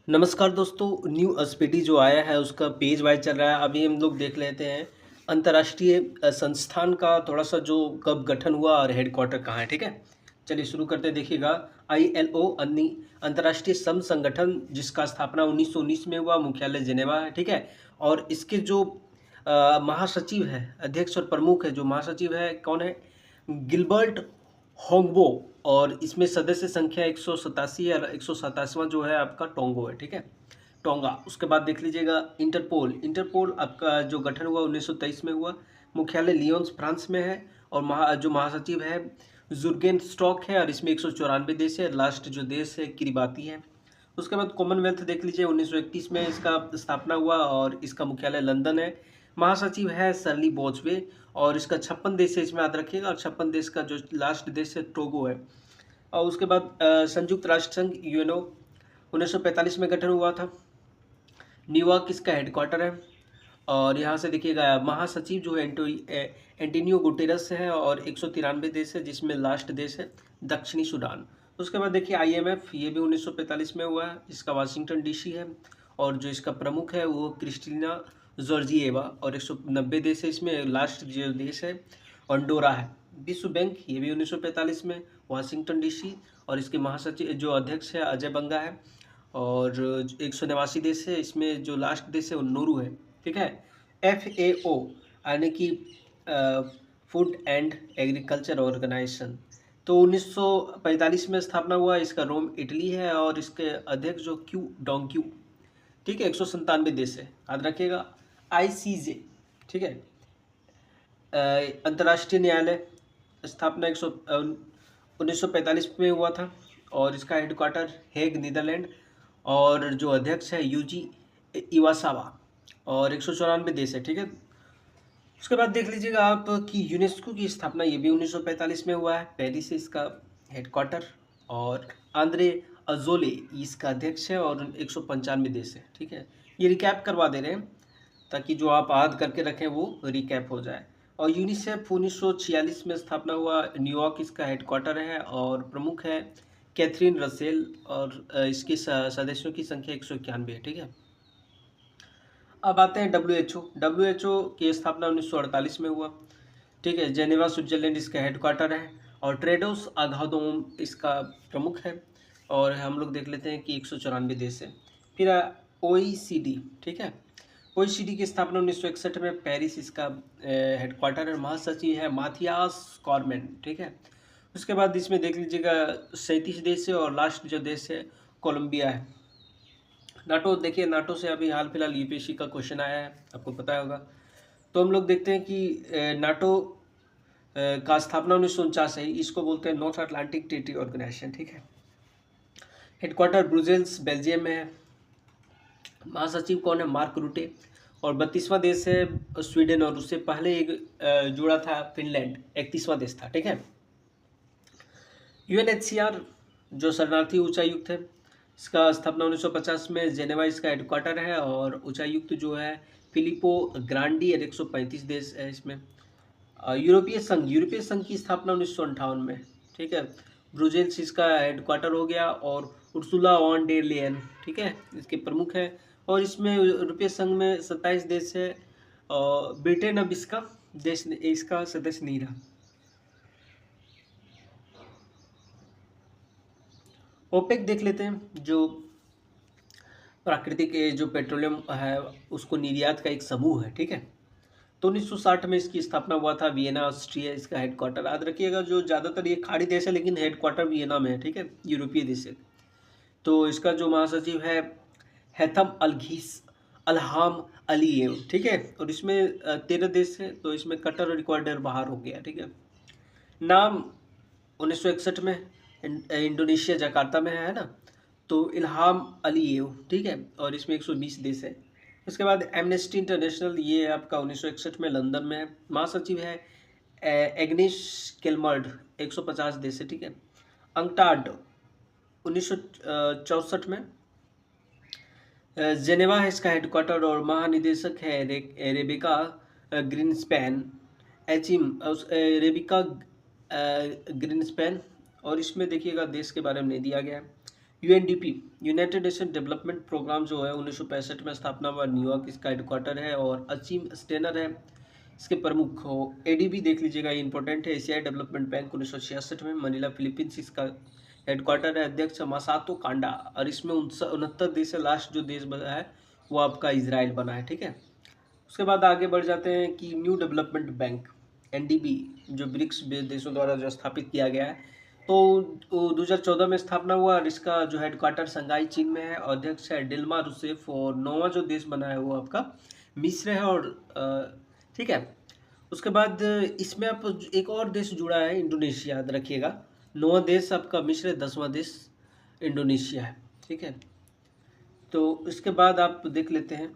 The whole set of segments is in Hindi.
नमस्कार दोस्तों, न्यू एसपीटी जो आया है उसका पेज वाइज चल रहा है। अभी हम लोग देख लेते हैं अंतर्राष्ट्रीय संस्थान का थोड़ा-सा जो कब गठन हुआ और हेडक्वार्टर कहाँ है, ठीक है? चलिए शुरू करते हैं। देखिएगा आईएलओ अन्नी अंतर्राष्ट्रीय श्रम संगठन जिसका स्थापना 1919 में हुआ, मुख्यालय जिनेवा है, ठीक है? और इसके जो महासचिव है, अध्यक्ष और प्रमुख है, जो महासचिव है कौन है? Gilbert Houngbo. और इसमें सदस्य संख्या 187 है और 187वां जो है आपका टोंगो है, ठीक है? टोंगा। उसके बाद देख लीजिएगा इंटरपोल। इंटरपोल आपका जो गठन हुआ 1923 में हुआ, मुख्यालय लियोन्स फ्रांस में है और जो महासचिव है जुर्गेन स्टॉक है और इसमें 194 देश है। लास्ट जो देश है किरिबाती है। उसके बाद कॉमनवेल्थ देख लीजिए 1931 में इसका स्थापना हुआ और इसका मुख्यालय लंदन है। महासचिव है सरली बोजवे और इसका 56 देश है, इसमें याद रखिएगा। और 56 देश का जो लास्ट देश है टोगो है। और उसके बाद संयुक्त राष्ट्र संघ यूएनओ 1945 में गठन हुआ था। न्यूयॉर्क इसका हेडक्वार्टर है। और यहाँ से देखिएगा महासचिव जो है एंटोनियो गुटेरस है और 193 देश है, जिसमें लास्ट देश है दक्षिणी सूडान। उसके बाद देखिए आईएमएफ, ये भी 1945 में हुआ है, इसका वाशिंगटन डीसी है और जो इसका प्रमुख है वो क्रिस्टीना जॉर्जिएवा और 190 देश है, इसमें लास्ट जो देश है अंडोरा है। विश्व बैंक, ये भी 1945 में, वाशिंगटन डीसी और इसके महासचिव जो अध्यक्ष है अजय बंगा है और 189 देश है, इसमें जो लास्ट देश है वो नूरू है, ठीक है। FAO यानी कि फूड एंड एग्रीकल्चर ऑर्गेनाइजेशन, तो 1945 में स्थापना हुआ। इसका रोम इटली है और इसके अध्यक्ष जो क्यू डोंक्यू, ठीक है। 197 देश है, याद रखिएगा। ICJ, ठीक है। अंतर्राष्ट्रीय न्यायालय स्थापना 1945 में हुआ था और इसका हेडक्वार्टर हेग नीदरलैंड और जो अध्यक्ष है यूजी इवासावा और 194 देश है, ठीक है। उसके बाद देख लीजिएगा आप कि यूनेस्को की स्थापना ये भी 1945 में हुआ है, पेरिस है इसका हेडक्वार्टर और आंद्रे अजोले इसका अध्यक्ष है और 195 देश है, ठीक है। ये रिकैप करवा दे रहे हैं ताकि जो आप याद करके रखें वो रिकैप हो जाए। और यूनिसेफ 1946 में स्थापना हुआ, न्यूयॉर्क इसका हेडक्वार्टर है और प्रमुख है कैथरीन रसेल और इसके सदस्यों की संख्या 191 है, ठीक है। अब आते हैं WHO की स्थापना 1948 में हुआ, ठीक है। जेनेवा स्विट्जरलैंड इसका हेडक्वार्टर है और ट्रेडोस आघादोम इसका प्रमुख है और हम लोग देख लेते हैं कि 194 देश है। फिर OECD, ठीक है। OECD की स्थापना 1961 में, पेरिस इसका हेडक्वार्टर है, महासचिव है माथियास कॉर्मेन, ठीक है। उसके बाद इसमें देख लीजिएगा 37 देश है और लास्ट जो देश है कोलंबिया है। नाटो देखिए, नाटो से अभी हाल फिलहाल यूपीएससी का क्वेश्चन आया है, आपको पता होगा। तो हम लोग देखते हैं कि नाटो का स्थापना 1949 है, इसको बोलते हैं नॉर्थ अटलांटिक ट्रीटी ऑर्गेनाइजेशन, ठीक है। हेडक्वार्टर ब्रुसेल्स बेल्जियम में है। महासचिव कौन है? मार्क रूटे। और 32वां देश है स्वीडन और उससे पहले एक जुड़ा था फिनलैंड, 31वां देश था, ठीक है। UNHCR जो शरणार्थी उच्चायुक्त है, इसका स्थापना 1950 में, जेनेवा इसका हेडक्वार्टर है और उच्चायुक्त जो है फिलिपो ग्रांडी और 135 देश है इसमें। यूरोपीय संघ की स्थापना 1958 में, ठीक है। ब्रुसेल्स इसका हेडक्वार्टर हो गया और उर्सुला वॉन डेर लेयन, ठीक है, इसके प्रमुख है। और इसमें यूरोपीय संघ में 27 देश है और ब्रिटेन अब इसका सदस्य नहीं रहा। ओपेक देख लेते हैं, जो प्राकृतिक जो पेट्रोलियम है उसको निर्यात का एक समूह है, ठीक है। तो 1960 में इसकी स्थापना हुआ था, वियना ऑस्ट्रिया इसका हेडक्वार्टर। याद रखिएगा जो ज़्यादातर ये खाड़ी देश है लेकिन हेडक्वार्टर वियना में है, ठीक है, यूरोपीय देश है। तो इसका जो महासचिव है हैथम अलघीस अलहाम अलीएव, ठीक है। और इसमें 13 देश है, तो इसमें कतर और इक्वाडोर बाहर हो गया, ठीक है। नाम 1961 में इंडोनेशिया जकार्ता में है ना, तो इल्हाम अलीएव, ठीक है। और इसमें 120 देश है। उसके बाद एमनेस्टी इंटरनेशनल, ये आपका 1961 में लंदन में है। महासचिव है एग्निश केलमर्ड, 150 देश है, ठीक है। अंकटाड 1964 में, जेनेवा है इसका हेडक्वार्टर और महानिदेशक है रेबिका ग्रीनस्पैन, रेबिका ग्रीनस्पैन। और इसमें देखिएगा देश के बारे में नहीं दिया गया है। UNDP, United Nation Development Programme जो है 1965 में स्थापना हुआ, न्यूयॉर्क इसका हेडक्वार्टर है और असीम स्टेनर है इसके प्रमुख हो। एडीबी देख लीजिएगा, ये इंपॉर्टेंट है। एशियाई डेवलपमेंट बैंक 1966 में, मनीला फिलीपींस इसका हेडक्वार्टर है। अध्यक्ष मासातो कांडा, और इसमें 69 देश है। लास्ट जो देश बना है वो आपका इजराइल बना है, ठीक है। उसके बाद आगे बढ़ जाते हैं कि न्यू डेवलपमेंट बैंक एनडीबी जो ब्रिक्स देशों द्वारा जो स्थापित किया गया है, तो 2014 में स्थापना हुआ और इसका जो हेडक्वार्टर शंघाई चीन में है। अध्यक्ष है डिल्मा रूसेफ और नौवां जो देश बना है वो आपका मिस्र है। और ठीक है, उसके बाद इसमें आप एक और देश जुड़ा है, इंडोनेशिया, याद रखिएगा। नौवां देश आपका मिस्र है, 10वां देश इंडोनेशिया है, ठीक है। तो इसके बाद आप देख लेते हैं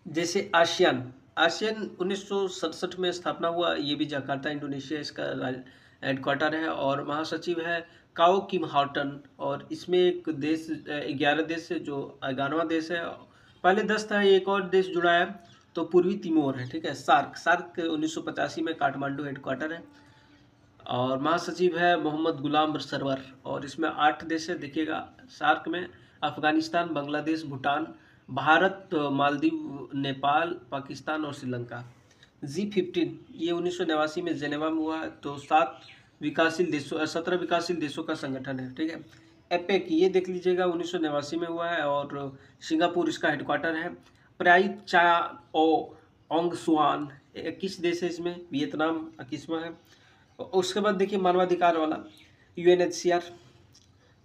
जैसे आसियान। आसियान 1967 में स्थापना हुआ, ये भी जकार्ता इंडोनेशिया इसका हेडक्वार्टर है और महासचिव है काओ किम हार्टन। और इसमें एक देश 11 देश है, जो 11वां देश है। पहले 10 था, एक और देश जुड़ा है तो पूर्वी तिमोर है, ठीक है। सार्क, सार्क 1985 में काठमांडू हेडक्वार्टर है और महासचिव है मोहम्मद गुलाम सरवर। और इसमें 8 देश है, देखिएगा सार्क में अफगानिस्तान, बांग्लादेश, भूटान, भारत, मालदीव, नेपाल, पाकिस्तान और श्रीलंका। G15 ये 1989 में जेनेवा में हुआ है, तो 17 विकासशील देशों का संगठन है, ठीक है। एपेक ये देख लीजिएगा, 1989 में हुआ है और सिंगापुर इसका हेडक्वार्टर है। प्राई चा ओ ओंग सुआन 21 देश है इसमें, वियतनाम 21वां है। उसके बाद देखिए मानवाधिकार वाला UNHCR,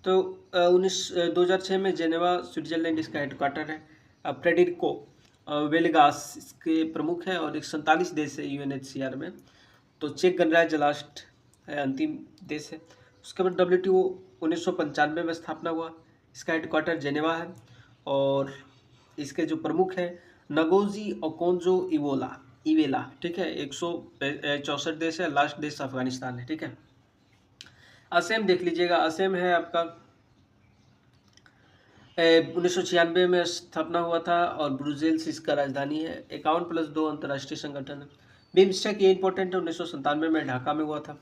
तो 2006 में जेनेवा स्विट्जरलैंड इसका हेडक्वार्टर है। फ्रेडरिको वेलेगास इसके प्रमुख है और 147 देश है UNHCR में। तो चेक गणराज्य लास्ट है, अंतिम देश है। उसके बाद WTO 1995 में स्थापना हुआ, इसका हेडक्वार्टर जेनेवा है और इसके जो प्रमुख है नगोजी ओकोंजो इवेला, ठीक है। 164 देश है, लास्ट देश अफगानिस्तान है, ठीक है। असम देख लीजिएगा, असम है आपका 1996 में स्थापना हुआ था और ब्रुसेल्स इसका राजधानी है। 51+2 अंतर्राष्ट्रीय संगठन है। बिम्स्टेक ये इंपॉर्टेंट है, 1997 में ढाका में हुआ था,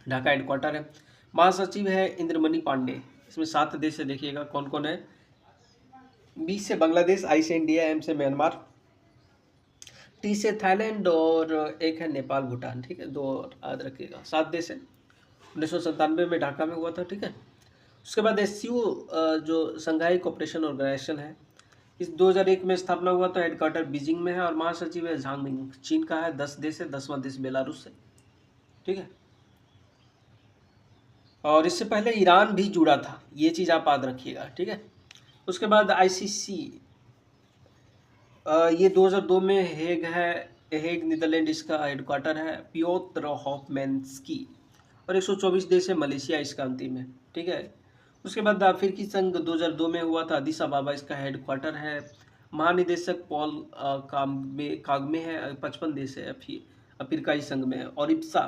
ढाका हेडक्वार्टर है। महासचिव है इंद्रमणि पांडे। इसमें 7 देश है, देखिएगा कौन कौन है। बी से बांग्लादेश, आई से इंडिया, एम से म्यांमार, टी से थाईलैंड और एक है नेपाल, भूटान, ठीक है। 2 याद रखिएगा, 7 देश है। 1997 में ढाका में हुआ था, ठीक है। उसके बाद SCO जो संघाई कोऑपरेशन ऑर्गेनाइजेशन है, इस 2001 में स्थापना हुआ था, हेडक्वार्टर बीजिंग में है और महासचिव है झांग मिंग, चीन का है। 10 देश है, 10वां देश बेलारूस है, ठीक है। और इससे पहले ईरान भी जुड़ा था, ये चीज़ आप याद रखिएगा, ठीक है। उसके बाद ICC ये 2002 में हेग है, हेग नीदरलैंड इसका हेडक्वार्टर है। पियोत्र हॉफमैन्स्की और 124 देश है, मलेशिया इसका अंतिम है, ठीक है। उसके बाद अफ्रीकी संघ 2002 में हुआ था, अदीस अबाबा इसका हेडक्वार्टर है। महानिदेशक पॉल कागमे है। 55 देश है अफ्रीकाई संघ में। और इप्सा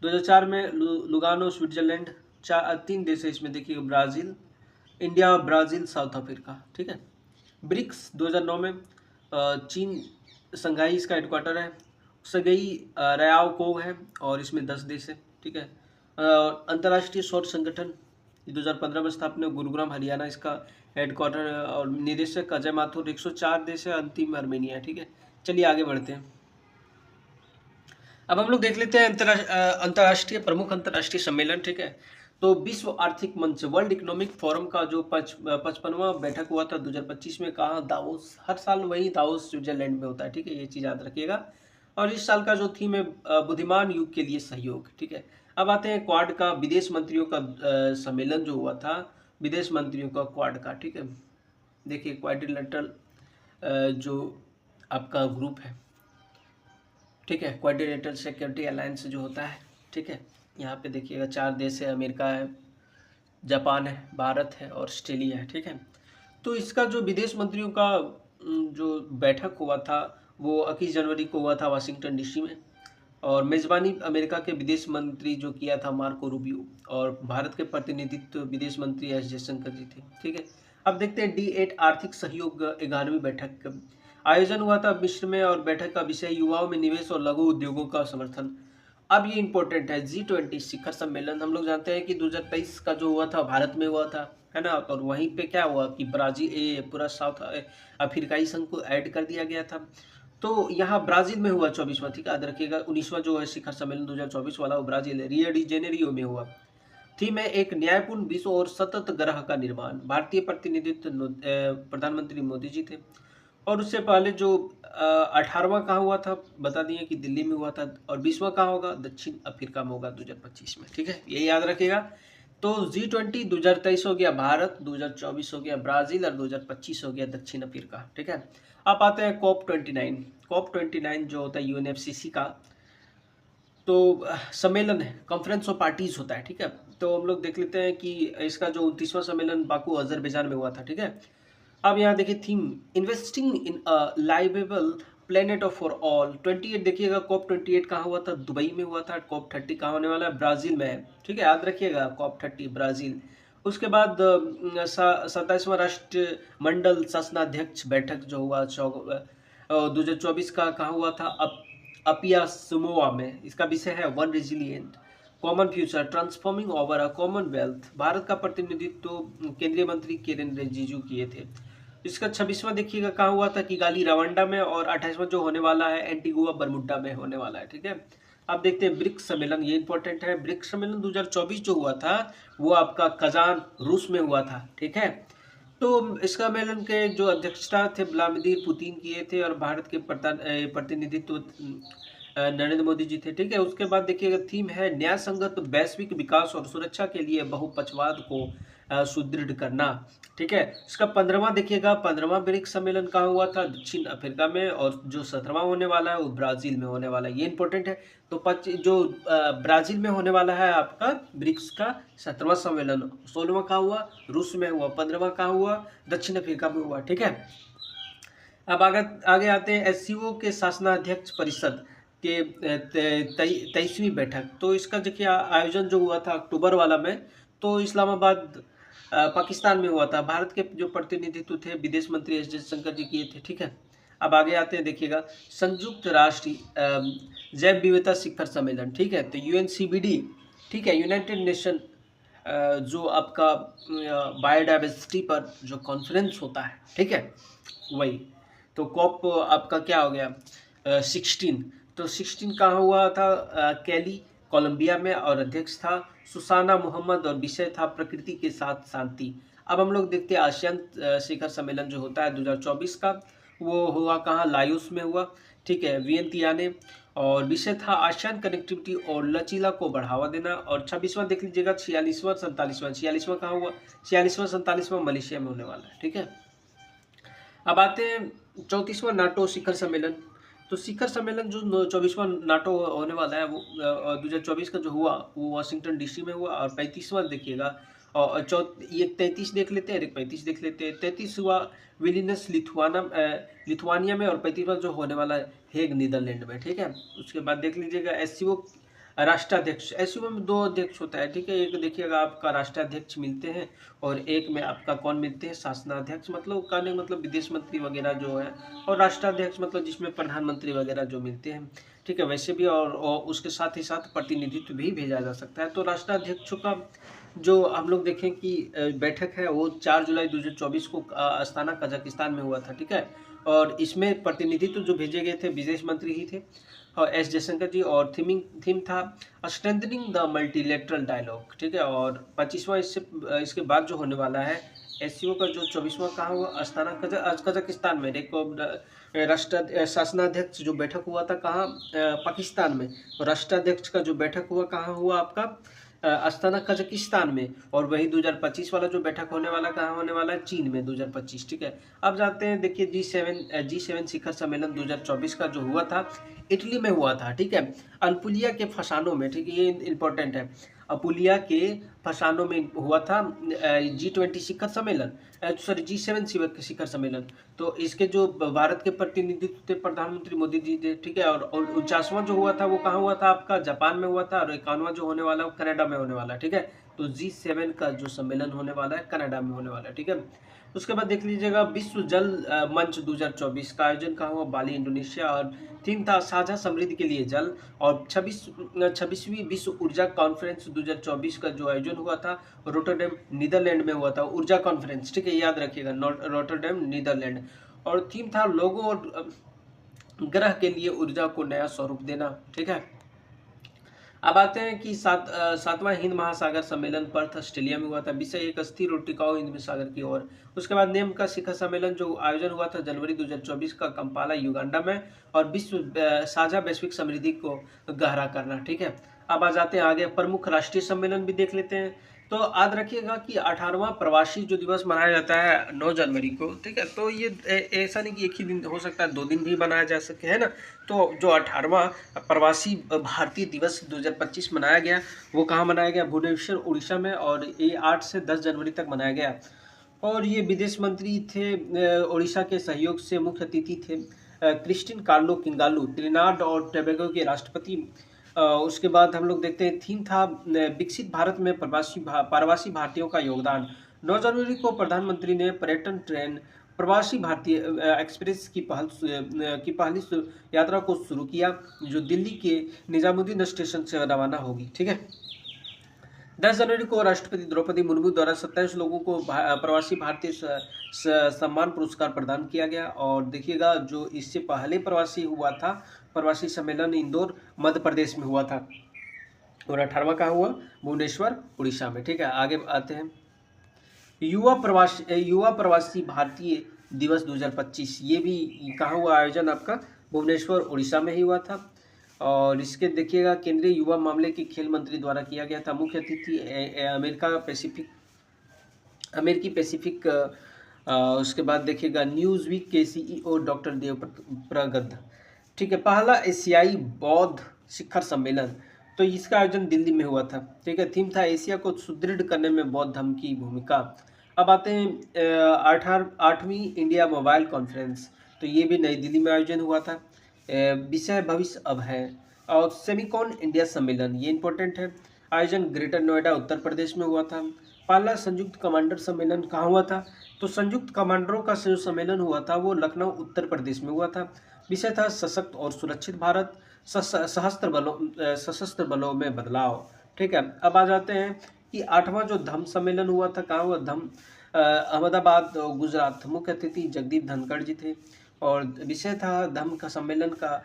2004 में लुगानो स्विट्जरलैंड, 3 देश है इसमें, देखिए Brazil, India, Brazil, south Africa, ठीक है। ब्रिक्स 2009 में चीन, संघाई इसका हेडक्वार्टर है। सगई रयाव कोव है और इसमें 10 देश है, ठीक है। अंतर्राष्ट्रीय सौर संगठन 2015 में स्थापना, गुरुग्राम हरियाणा इसका हेडक्वार्टर है और निदेशक अजय माथुर। 104 देश है, अंतिम आर्मेनिया है, ठीक है। चलिए आगे बढ़ते हैं। अब हम लोग देख लेते हैं अंतर्राष्ट्रीय प्रमुख अंतर्राष्ट्रीय सम्मेलन, ठीक है। तो विश्व आर्थिक मंच, वर्ल्ड इकोनॉमिक फोरम का जो 55वां बैठक हुआ था 2025 में, कहाँ, दावोस। हर साल वही दावोस स्विट्जरलैंड में होता है, ठीक है, ये चीज़ याद रखिएगा। और इस साल का जो थीम है बुद्धिमान युग के लिए सहयोग, ठीक है। अब आते हैं क्वाड का, विदेश मंत्रियों का सम्मेलन जो हुआ था, विदेश मंत्रियों का क्वाड का, ठीक है। देखिए क्वाड्रिलेटरल जो आपका ग्रुप है, ठीक है, क्वाड्रिलेटरल सिक्योरिटी अलायंस जो होता है, ठीक है। यहाँ पे देखिएगा 4 देश है, अमेरिका है, जापान है, भारत है और ऑस्ट्रेलिया है, ठीक है। तो इसका जो विदेश मंत्रियों का जो बैठक हुआ था वो 21 जनवरी को हुआ था वाशिंगटन DC में। और मेज़बानी अमेरिका के विदेश मंत्री जो किया था मार्को रूबियो, और भारत के प्रतिनिधित्व विदेश मंत्री S जयशंकर जी थे, ठीक है। अब देखते हैं D8 आर्थिक सहयोग 11वीं बैठक आयोजन हुआ था मिस्र में और बैठक का विषय युवाओं में निवेश और लघु उद्योगों का समर्थन। अब ये इम्पोर्टेंट है, G20 शिखर सम्मेलन हम लोग जानते हैं कि 2023 का जो हुआ था भारत में हुआ था, है ना? और वहीं पे क्या हुआ कि ब्राज़ील पूरा साउथ अफ्रीकाई संघ को ऐड कर दिया गया था। तो यहाँ ब्राज़ील में हुआ 24वां, ठीक है? याद रखिएगा 19वां जो है शिखर सम्मेलन 2024 वाला वो ब्राज़ील रियो डी जेनेरियो में हुआ। थीम है एक न्यायपूर्ण विश्व और सतत ग्रह का निर्माण। भारतीय प्रतिनिधित्व प्रधानमंत्री मोदी जी थे। और उससे पहले जो 18वां कहाँ हुआ था बता दिए कि दिल्ली में हुआ था, और 20वां कहाँ होगा, दक्षिण अफ्रीका में होगा 2025 में, ठीक है? ये याद रखिएगा। तो G20 2023 हो गया भारत, 2024 हो गया ब्राज़ील और 2025 हो गया दक्षिण अफ्रीका, ठीक है? आप आते हैं COP29 जो होता है UNFCCC का तो सम्मेलन है, कॉन्फ्रेंस ऑफ पार्टीज होता है, ठीक है? तो हम लोग देख लेते हैं कि इसका जो 29वां सम्मेलन बाकू अजरबैजान में हुआ था, ठीक है? अब यहाँ देखिए theme investing in a liveable planet of for all. 28 देखिएगा, COP28 कहाँ हुआ था, दुबई में हुआ था। COP30 कहाँ होने वाला है, ब्राज़ील में है, ठीक है? याद रखिएगा COP30 ब्राज़ील। उसके बाद 27वां राष्ट्रमंडल शासनाध्यक्ष बैठक जो हुआ 2024 का कहाँ हुआ था, अपिया सुमोआ में। इसका विषय है one resilient common future transforming over a Commonwealth. Bharat का प्रतिनिधित्व केंद्रीय मंत्री किरेन रिजिजू किए थे। इसका 26वां देखिएगा कहाँ हुआ था, किगाली रवांडा में। और 28वां जो होने वाला है एंटीगुआ बरमुडा में होने वाला है, ठीक है? आप देखते हैं ब्रिक्स सम्मेलन, ये इंपॉर्टेंट है। ब्रिक्स सम्मेलन 2024 जो हुआ था वो आपका कजान रूस में हुआ था, ठीक है? तो इस सम्मेलन के जो अध्यक्षता थे व्लादिमीर पुतिन किए थे, और भारत के प्रतिनिधित्व नरेंद्र मोदी जी थे, ठीक है? उसके बाद देखिएगा थीम है न्याय संगत वैश्विक विकास और सुरक्षा के लिए बहुपक्षवाद को सुदृढ़ करना, ठीक है? इसका 15वां देखिएगा, 15वां ब्रिक्स सम्मेलन कहाँ हुआ था, दक्षिण अफ्रीका में। और जो 17वां होने वाला है वो ब्राज़ील में होने वाला है, ये इंपॉर्टेंट है। तो जो ब्राज़ील में होने वाला है आपका ब्रिक्स का 17वां सम्मेलन, 16वां कहाँ हुआ, रूस में हुआ। 15वां कहाँ हुआ, दक्षिण अफ्रीका में हुआ, ठीक है? अब आगे आते हैं एससीओ के शासनाध्यक्ष परिषद के 23वीं बैठक। तो इसका देखिए आयोजन जो हुआ था अक्टूबर वाला में, तो इस्लामाबाद पाकिस्तान में हुआ था। भारत के जो प्रतिनिधित्व थे विदेश मंत्री एस जयशंकर जी किए थे, ठीक है? अब आगे आते हैं देखिएगा संयुक्त राष्ट्र जैव विविधता शिखर सम्मेलन, ठीक है? तो UNCBD, ठीक है, यूनाइटेड नेशन जो आपका बायोडाइवर्सिटी पर जो कॉन्फ्रेंस होता है, ठीक है, वही। तो कॉप आपका क्या हो गया 16। तो 16 कहाँ हुआ था, कैली कोलंबिया में, और अध्यक्ष था सुसाना मोहम्मद, और विषय था प्रकृति के साथ शांति। अब हम लोग देखते हैं आसियान शिखर सम्मेलन जो होता है 2024 का, वो हुआ कहाँ, लायोस में हुआ, ठीक है, वियंतियाने। और विषय था आसियान कनेक्टिविटी और लचीला को बढ़ावा देना। और 26वां देख लीजिएगा, 46वां 47वां कहाँ हुआ, 46वां 47वां मलेशिया में होने वाला है, ठीक है? अब आते हैं 34वां नाटो शिखर सम्मेलन। तो शिखर सम्मेलन जो 24वां नाटो होने वाला है वो 2024 का जो हुआ वो वाशिंगटन DC में हुआ। और 35वां देखिएगा, और ये 33 देख लेते हैं, 35 देख लेते हैं। 33 हुआ विलिनस लिथुआनिया में, और 35वां जो होने वाला है हेग नीदरलैंड में, ठीक है? उसके बाद देख लीजिएगा एससीओ राष्ट्राध्यक्ष। एससीओ में 2 अध्यक्ष होता है, ठीक है? एक देखिएगा आपका राष्ट्राध्यक्ष मिलते हैं, और एक में आपका कौन मिलते हैं, शासनाध्यक्ष, मतलब कहने का मतलब विदेश मंत्री वगैरह जो है, और राष्ट्राध्यक्ष मतलब जिसमें प्रधानमंत्री वगैरह जो मिलते हैं, ठीक है? वैसे भी और उसके साथ ही साथ प्रतिनिधित्व भी भेजा जा सकता है। तो राष्ट्राध्यक्षों का जो हम लोग देखें कि बैठक है वो 4 जुलाई 2024 को अस्ताना कजाकिस्तान में हुआ था, ठीक है? और इसमें प्रतिनिधित्व जो भेजे गए थे विदेश मंत्री ही थे, और एस जयशंकर जी। और थीम था स्ट्रेंथनिंग द मल्टीलेटरल डायलॉग, ठीक है? और 25वां इसके बाद जो होने वाला है एससीओ का जो 24वां कहाँ हुआ, अस्ताना कजाकिस्तान में। राष्ट्र शासनाध्यक्ष जो बैठक हुआ था कहाँ, पाकिस्तान में। और राष्ट्राध्यक्ष का जो बैठक हुआ कहाँ हुआ आपका, अस्ताना कजाकिस्तान में। और वही 2025 वाला जो बैठक होने वाला कहाँ होने वाला है, चीन में 2025, ठीक है? अब जाते हैं देखिए G7 शिखर सम्मेलन 2024 का जो हुआ था इटली में हुआ था, ठीक है? अपुलिया के फसानों में, ठीक है, ये इंपॉर्टेंट है। अपुलिया के फसानों में हुआ था G20 शिखर सम्मेलन, सॉरी G7 शिखर सम्मेलन। तो इसके जो भारत के प्रतिनिधित्व थे प्रधानमंत्री मोदी जी थे, ठीक है? और 49वां जो हुआ था वो कहाँ हुआ था आपका, जापान में हुआ था। और 51वां जो होने वाला है वो कनाडा में होने वाला है, ठीक है? तो G7 का जो सम्मेलन होने वाला है कनाडा में होने वाला है, ठीक है? उसके बाद देख लीजिएगा विश्व जल मंच 2024 का आयोजन कहाँ हुआ, बाली इंडोनेशिया। और थीम था साझा समृद्धि के लिए जल। और 26वीं विश्व ऊर्जा कॉन्फ्रेंस 2024 का जो आयोजन हुआ था रोटरडेम नीदरलैंड में हुआ था, ऊर्जा कॉन्फ्रेंस, ठीक है, याद रखिएगा, रोटरडेम नीदरलैंड। और थीम था लोगों और ग्रह के लिए ऊर्जा को नया स्वरूप देना, ठीक है। अब आते हैं कि सातवां हिंद महासागर सम्मेलन पर्थ ऑस्ट्रेलिया में हुआ था, विषय एक अस्थिर और टिकाऊ हिंद महासागर की ओर। उसके बाद नियम का शिखर सम्मेलन जो आयोजन हुआ था जनवरी 2024 का कंपाला युगांडा में, और विश्व साझा वैश्विक समृद्धि को गहरा करना, ठीक है। अब आ जाते हैं आगे, प्रमुख राष्ट्रीय सम्मेलन भी देख लेते हैं। तो याद रखिएगा कि 18वां प्रवासी जो दिवस मनाया जाता है 9 जनवरी को, ठीक है। तो ये ऐसा नहीं कि एक ही दिन हो सकता है, 2 दिन भी मनाया जा सके, है ना। तो जो 18वां प्रवासी भारतीय दिवस 2025 मनाया गया, वो कहाँ मनाया गया, भुवनेश्वर उड़ीसा में, और ये 8 से 10 जनवरी तक मनाया गया। और ये विदेश मंत्री थे उड़ीसा के सहयोग से, मुख्य अतिथि थे क्रिस्टिन कार्लो किंगालू, त्रिनाड और टोबैगो के राष्ट्रपति। उसके बाद हम लोग देखते हैं थीम था विकसित भारत में प्रवासी भारतीयों का योगदान। 9 जनवरी को प्रधानमंत्री ने पर्यटन ट्रेन प्रवासी भारतीय एक्सप्रेस की पहली यात्रा को शुरू किया, जो दिल्ली के निजामुद्दीन स्टेशन से रवाना होगी, ठीक है। 10 जनवरी को राष्ट्रपति द्रौपदी मुर्मू द्वारा 27 लोगों को प्रवासी भारतीय सम्मान पुरस्कार प्रदान किया गया। और देखिएगा जो इससे पहले प्रवासी हुआ था, प्रवासी सम्मेलन इंदौर मध्य प्रदेश में हुआ था, और 18वां कहाँ हुआ, भुवनेश्वर उड़ीसा में, ठीक है। आगे आते हैं, युवा प्रवासी भारतीय दिवस 2025, ये भी कहाँ हुआ आयोजन आपका, भुवनेश्वर उड़ीसा में ही हुआ था। और इसके देखिएगा केंद्रीय युवा मामले के खेल मंत्री द्वारा किया गया था, मुख्य अतिथि अमेरिकी पैसिफिक। उसके बाद देखिएगा न्यूज़ वीक के सीईओ डॉक्टर देव प्रगद, ठीक है। पहला एशियाई बौद्ध शिखर सम्मेलन, तो इसका आयोजन दिल्ली में हुआ था, ठीक है। थीम था एशिया को सुदृढ़ करने में बौद्ध धर्म की भूमिका। अब आते हैं 8वीं इंडिया मोबाइल कॉन्फ्रेंस, तो ये भी नई दिल्ली में आयोजन हुआ था, विषय भविष्य अब है। और सेमिकॉन इंडिया सम्मेलन, ये इंपॉर्टेंट है, आयोजन ग्रेटर नोएडा उत्तर प्रदेश में हुआ था। पहला संयुक्त कमांडर सम्मेलन कहाँ हुआ था, तो संयुक्त कमांडरों का जो सम्मेलन हुआ था वो लखनऊ उत्तर प्रदेश में हुआ था, विषय था सशक्त और सुरक्षित भारत, सशस्त्र बलों में बदलाव, ठीक है। अब आ जाते हैं कि 8वां जो धम्म सम्मेलन हुआ था कहाँ हुआ, अहमदाबाद गुजरात, मुख्य अतिथि जगदीप धनखड़ जी थे। और विषय था धम्म का सम्मेलन का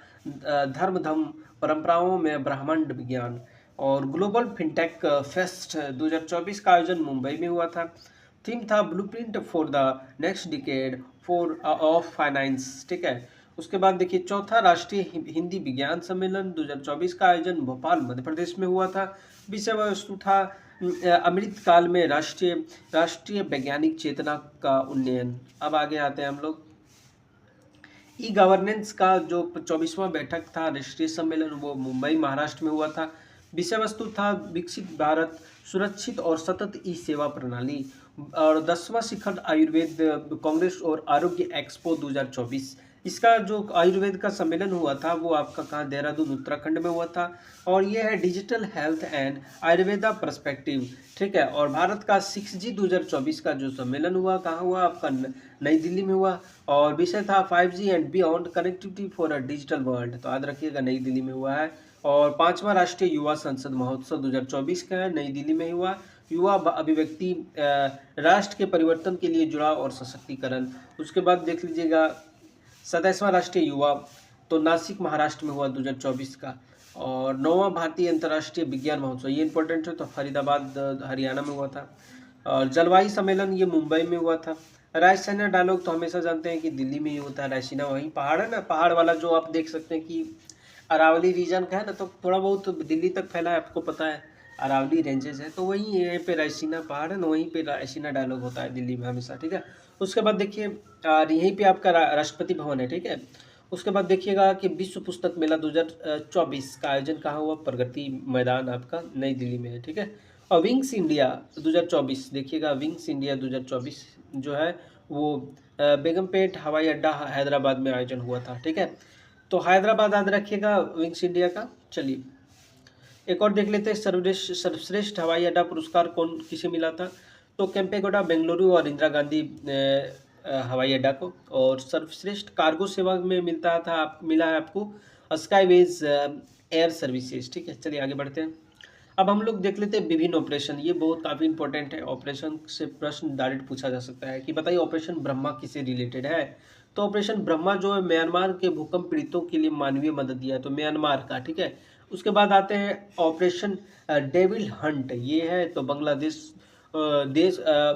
धर्म परंपराओं में ब्रह्मांड विज्ञान। और ग्लोबल फिनटेक फेस्ट 2024 का आयोजन मुंबई में हुआ था, थीम था blueprint for the next decade for of finance, ठीक है। उसके बाद देखिए चौथा राष्ट्रीय हिंदी विज्ञान सम्मेलन 2024 का आयोजन भोपाल मध्य प्रदेश में हुआ था, विषय वस्तु था अमृत काल में राष्ट्रीय वैज्ञानिक चेतना का उन्नयन। अब आगे आते हैं हम लोग, ई गवर्नेंस का जो 24वां बैठक था राष्ट्रीय सम्मेलन, वो मुंबई महाराष्ट्र में हुआ था, विषय वस्तु था विकसित भारत सुरक्षित और सतत ई सेवा प्रणाली। और 10वां शिखर आयुर्वेद कांग्रेस और आरोग्य एक्सपो 2024, इसका जो आयुर्वेद का सम्मेलन हुआ था वो आपका कहाँ, देहरादून उत्तराखंड में हुआ था। और ये है digital health and Ayurveda perspective, ठीक है। और भारत का 6G 2024 का जो सम्मेलन हुआ कहाँ हुआ, आपका नई दिल्ली में हुआ, और विषय था 5G and beyond connectivity for a digital world, तो याद रखिएगा नई दिल्ली में हुआ है। और 5वां राष्ट्रीय युवा संसद महोत्सव 2024 का है, नई दिल्ली में हुआ, युवा अभिव्यक्ति राष्ट्र के परिवर्तन के लिए जुड़ाव और सशक्तिकरण। उसके बाद देख लीजिएगा 27वां राष्ट्रीय युवा, तो नासिक महाराष्ट्र में हुआ 2024 का। और 9वां भारतीय अंतर्राष्ट्रीय विज्ञान महोत्सव, ये इंपॉर्टेंट है, तो फरीदाबाद हरियाणा में हुआ था। और जलवायु सम्मेलन ये मुंबई में हुआ था। रायसीना डायलॉग तो हमेशा जानते हैं कि दिल्ली में ही होता है, रायसीना वहीं पहाड़ है ना, पहाड़ वाला जो आप देख सकते हैं कि अरावली रीजन का है ना, तो थोड़ा बहुत दिल्ली तक फैला है, आपको पता है अरावली रेंजेस है, तो वहीं यहीं पे रायसीना पहाड़ है ना, वहीं पे रायसीना डायलॉग होता है दिल्ली में हमेशा, ठीक है। उसके बाद देखिए यहीं पे आपका राष्ट्रपति भवन है, ठीक है। उसके बाद देखिएगा कि विश्व पुस्तक मेला 2024 का आयोजन कहाँ हुआ, प्रगति मैदान आपका नई दिल्ली में है, ठीक है। और विंग्स इंडिया 2024 देखिएगा, विंग्स इंडिया 2024 जो है वो बेगमपेट हवाई अड्डा हैदराबाद में आयोजन हुआ था, ठीक है। तो हैदराबाद याद रखिएगा विंग्स इंडिया का। चलिए एक और देख लेते हैं, सर्वश्रेष्ठ हवाई अड्डा पुरस्कार किसे मिला था, तो केम्पेगौड़ा बेंगलुरु और इंदिरा गांधी हवाई अड्डा को, और सर्वश्रेष्ठ कार्गो सेवा में मिला है आपको स्काईवेज एयर सर्विसेज। ठीक है, चलिए आगे बढ़ते हैं। अब हम लोग देख लेते हैं विभिन्न ऑपरेशन। ये बहुत काफ़ी इंपॉर्टेंट है, ऑपरेशन से प्रश्न डायरेक्ट पूछा जा सकता है कि बताइए ऑपरेशन ब्रह्मा किससे रिलेटेड है। तो ऑपरेशन ब्रह्मा जो है म्यांमार के भूकंप पीड़ितों के लिए मानवीय मदद दिया है, तो म्यांमार का। ठीक है, उसके बाद आते हैं ऑपरेशन डेविल हंट। ये है तो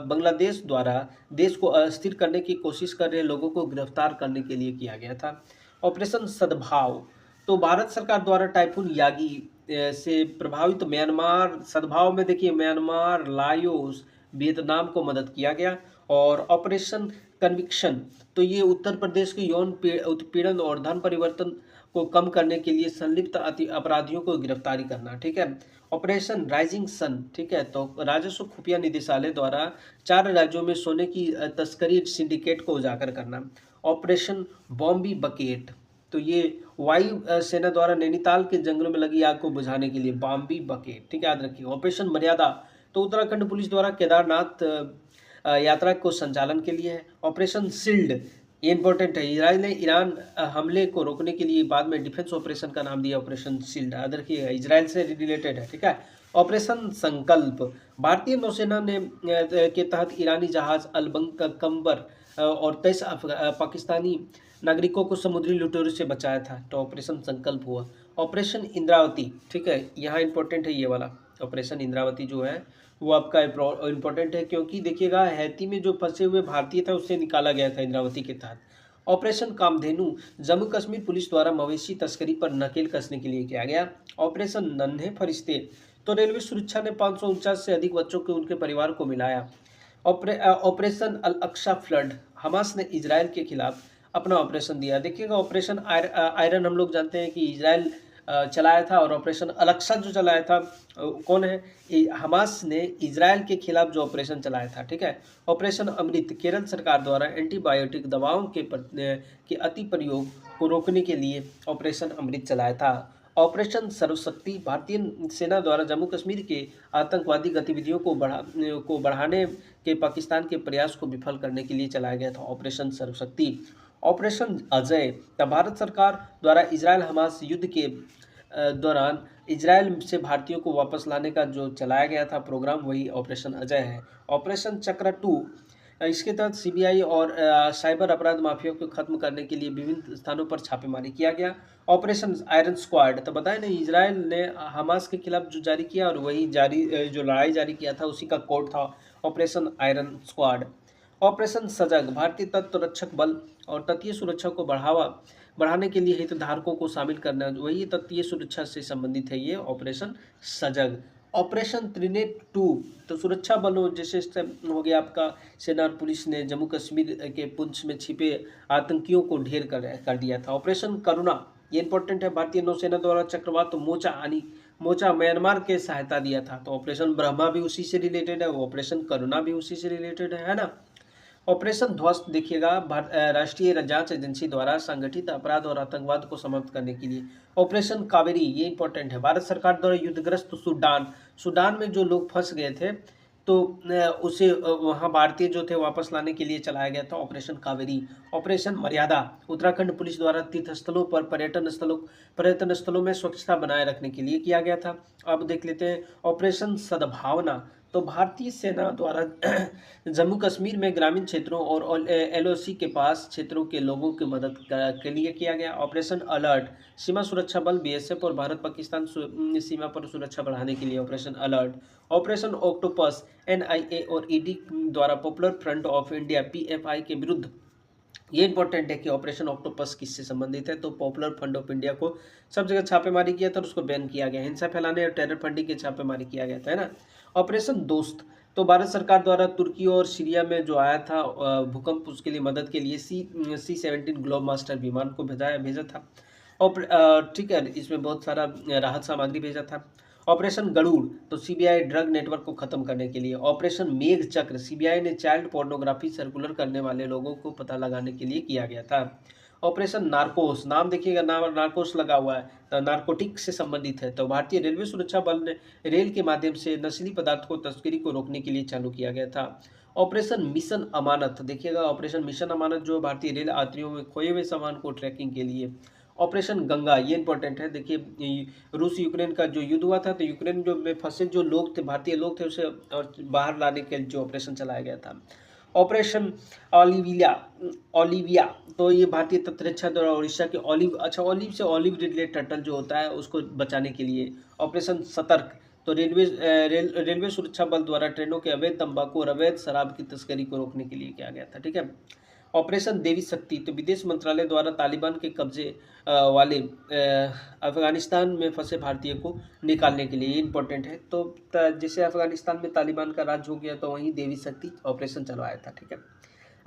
बांग्लादेश द्वारा देश को अस्थिर करने की कोशिश कर रहे लोगों को गिरफ्तार करने के लिए किया गया था। ऑपरेशन सद्भाव, तो भारत सरकार द्वारा टाइफून यागी से प्रभावित म्यांमार, सद्भाव में देखिए म्यांमार, लाओस, वियतनाम को मदद किया गया। और ऑपरेशन कन्विक्शन, तो ये उत्तर प्रदेश के यौन उत्पीड़न और धन परिवर्तन को कम करने के लिए संलिप्त अपराधियों को गिरफ्तारी करना। ठीक है, ऑपरेशन राइजिंग सन। ठीक है, तो राजस्व खुफिया निदेशालय द्वारा 4 राज्यों में सोने की तस्करी सिंडिकेट को उजागर करना। ऑपरेशन बॉम्बी बकेट, तो ये वायु सेना द्वारा नैनीताल के जंगलों में लगी आग को बुझाने के लिए बॉम्बी बकेट। ठीक है, याद रखिए। ऑपरेशन मर्यादा, तो उत्तराखंड पुलिस द्वारा केदारनाथ यात्रा को संचालन के लिए है। ऑपरेशन शील्ड, ये इंपॉर्टेंट है। इजराइल ने ईरान हमले को रोकने के लिए बाद में डिफेंस ऑपरेशन का नाम दिया ऑपरेशन शील्ड। याद रखिएगा, इजराइल से रिलेटेड है। ठीक है, ऑपरेशन संकल्प, भारतीय नौसेना ने के तहत ईरानी जहाज अलबंग कंबर और 23 पाकिस्तानी नागरिकों को समुद्री लुटेरों से बचाया था, तो ऑपरेशन संकल्प हुआ। ऑपरेशन इंद्रावती, ठीक है, यहाँ इंपॉर्टेंट है ये वाला ऑपरेशन इंद्रावती जो है वो आपका इम्पोर्टेंट है, क्योंकि देखिएगा हैती में जो फंसे हुए भारतीय था उससे निकाला गया था इंद्रावती के तहत। ऑपरेशन कामधेनु, जम्मू कश्मीर पुलिस द्वारा मवेशी तस्करी पर नकेल कसने के लिए किया गया। ऑपरेशन नन्हे फरिश्ते, तो रेलवे सुरक्षा ने 549 से अधिक बच्चों को उनके परिवार को मिलाया। ऑपरेशन अल अक्सा फ्लड, हमास ने इजराइल के खिलाफ अपना ऑपरेशन दिया। देखिएगा ऑपरेशन आयरन हम लोग जानते हैं कि इजराइल चलाया था, और ऑपरेशन अलक्सा जो चलाया था कौन है, हमास ने इजराइल के खिलाफ जो ऑपरेशन चलाया था। ठीक है, ऑपरेशन अमृत, केरल सरकार द्वारा एंटीबायोटिक दवाओं के अति प्रयोग को रोकने के लिए ऑपरेशन अमृत चलाया था। ऑपरेशन सर्वशक्ति, भारतीय सेना द्वारा जम्मू कश्मीर के आतंकवादी गतिविधियों को बढ़ाने के पाकिस्तान के प्रयास को विफल करने के लिए चलाया गया था ऑपरेशन सर्वशक्ति। ऑपरेशन अजय, तब भारत सरकार द्वारा इजराइल हमास युद्ध के दौरान इजराइल से भारतीयों को वापस लाने का जो चलाया गया था प्रोग्राम, वही ऑपरेशन अजय है। ऑपरेशन चक्र 2, इसके तहत सीबीआई और साइबर अपराध माफिया को खत्म करने के लिए विभिन्न स्थानों पर छापेमारी किया गया। ऑपरेशन आयरन स्क्वाड, तो बताया नहीं इजराइल ने हमास के खिलाफ जो जारी किया, और वही जो लड़ाई जारी किया था उसी का कोड था ऑपरेशन आयरन स्क्वाड। ऑपरेशन सजग, भारतीय तट रक्षक बल और तटीय सुरक्षा को बढ़ाने के लिए हितधारकों को शामिल करना, वही तटीय सुरक्षा से संबंधित है ये ऑपरेशन सजग। ऑपरेशन त्रिनेट 2, तो सुरक्षा बलों जैसे हो गया आपका सेना और पुलिस ने जम्मू कश्मीर के पुंछ में छिपे आतंकियों को ढेर कर दिया था। ऑपरेशन करुणा, ये इंपॉर्टेंट है, भारतीय नौसेना द्वारा चक्रवात मोचा म्यांमार के सहायता दिया था, तो ऑपरेशन ब्रह्मा भी उसी से रिलेटेड है, ऑपरेशन करुणा भी उसी से रिलेटेड है ना। ऑपरेशन ध्वस्त, देखिएगा राष्ट्रीय जांच एजेंसी द्वारा संगठित अपराध और आतंकवाद को समाप्त करने के लिए। ऑपरेशन कावेरी, ये इंपॉर्टेंट है, भारत सरकार द्वारा युद्धग्रस्त सूडान में जो लोग फंस गए थे, तो उसे वहाँ भारतीय जो थे वापस लाने के लिए चलाया गया था ऑपरेशन कावेरी। ऑपरेशन मर्यादा, उत्तराखंड पुलिस द्वारा तीर्थस्थलों पर पर्यटन स्थलों में स्वच्छता बनाए रखने के लिए किया गया था। अब देख लेते हैं ऑपरेशन सद्भावना, तो भारतीय सेना द्वारा जम्मू कश्मीर में ग्रामीण क्षेत्रों और एलओसी के पास क्षेत्रों के लोगों की मदद के लिए किया गया। ऑपरेशन अलर्ट, सीमा सुरक्षा बल बीएसएफ और भारत पाकिस्तान सीमा पर सुरक्षा बढ़ाने के लिए operation alert. Operation octopus, NIA और ईडी द्वारा popular front of India PFI के विरुद्ध, ये इंपॉर्टेंट है कि ऑपरेशन ऑक्टोपस किससे संबंधित है, तो पॉपुलर फ्रंट ऑफ इंडिया को सब जगह छापेमारी किया था और उसको बैन किया गया, हिंसा फैलाने और टेरर फंडिंग की छापेमारी किया गया था, है ना। ऑपरेशन दोस्त, तो भारत सरकार द्वारा तुर्की और सीरिया में जो आया था भूकंप, उसके लिए मदद के लिए C-17 ग्लोब मास्टर विमान को भेजा था। और ठीक है, इसमें बहुत सारा राहत सामग्री भेजा था। ऑपरेशन गरुड़, तो सीबीआई ड्रग नेटवर्क को खत्म करने के लिए। ऑपरेशन मेघ चक्र, सीबीआई ने चाइल्ड पोर्नोग्राफी सर्कुलर करने वाले लोगों को पता लगाने के लिए किया गया था। ऑपरेशन नार्कोस, नाम देखिएगा, नाम नार्कोस लगा हुआ है, तो नार्कोटिक से संबंधित है। तो भारतीय रेलवे सुरक्षा बल ने रेल के माध्यम से नशीली पदार्थ को तस्करी को रोकने के लिए चालू किया गया था। ऑपरेशन मिशन अमानत देखिएगा, ऑपरेशन मिशन अमानत जो भारतीय रेल यात्रियों में खोए हुए सामान को ट्रैकिंग के लिए। ऑपरेशन गंगा, ये इंपॉर्टेंट है, देखिए रूस यूक्रेन का जो युद्ध हुआ था, तो यूक्रेन जो में फंसे जो लोग थे, भारतीय लोग थे, उसे और बाहर लाने के जो ऑपरेशन चलाया गया था। ऑपरेशन ऑलिविया, ऑलिविया, तो ये भारतीय तटरक्षक द्वारा उड़ीसा के ऑलिव, अच्छा ऑलिव से ऑलिव रिलेटेड टर्टल जो होता है उसको बचाने के लिए। ऑपरेशन सतर्क, तो रेलवे सुरक्षा बल द्वारा ट्रेनों के अवैध तंबाकू और अवैध शराब की तस्करी को रोकने के लिए किया गया था। ठीक है। ऑपरेशन देवी शक्ति, तो विदेश मंत्रालय द्वारा तालिबान के कब्जे वाले अफगानिस्तान में फंसे भारतीय को निकालने के लिए, ये इंपॉर्टेंट है। तो जैसे अफगानिस्तान में तालिबान का राज हो गया, तो वहीं देवी शक्ति ऑपरेशन चलवाया था। ठीक है।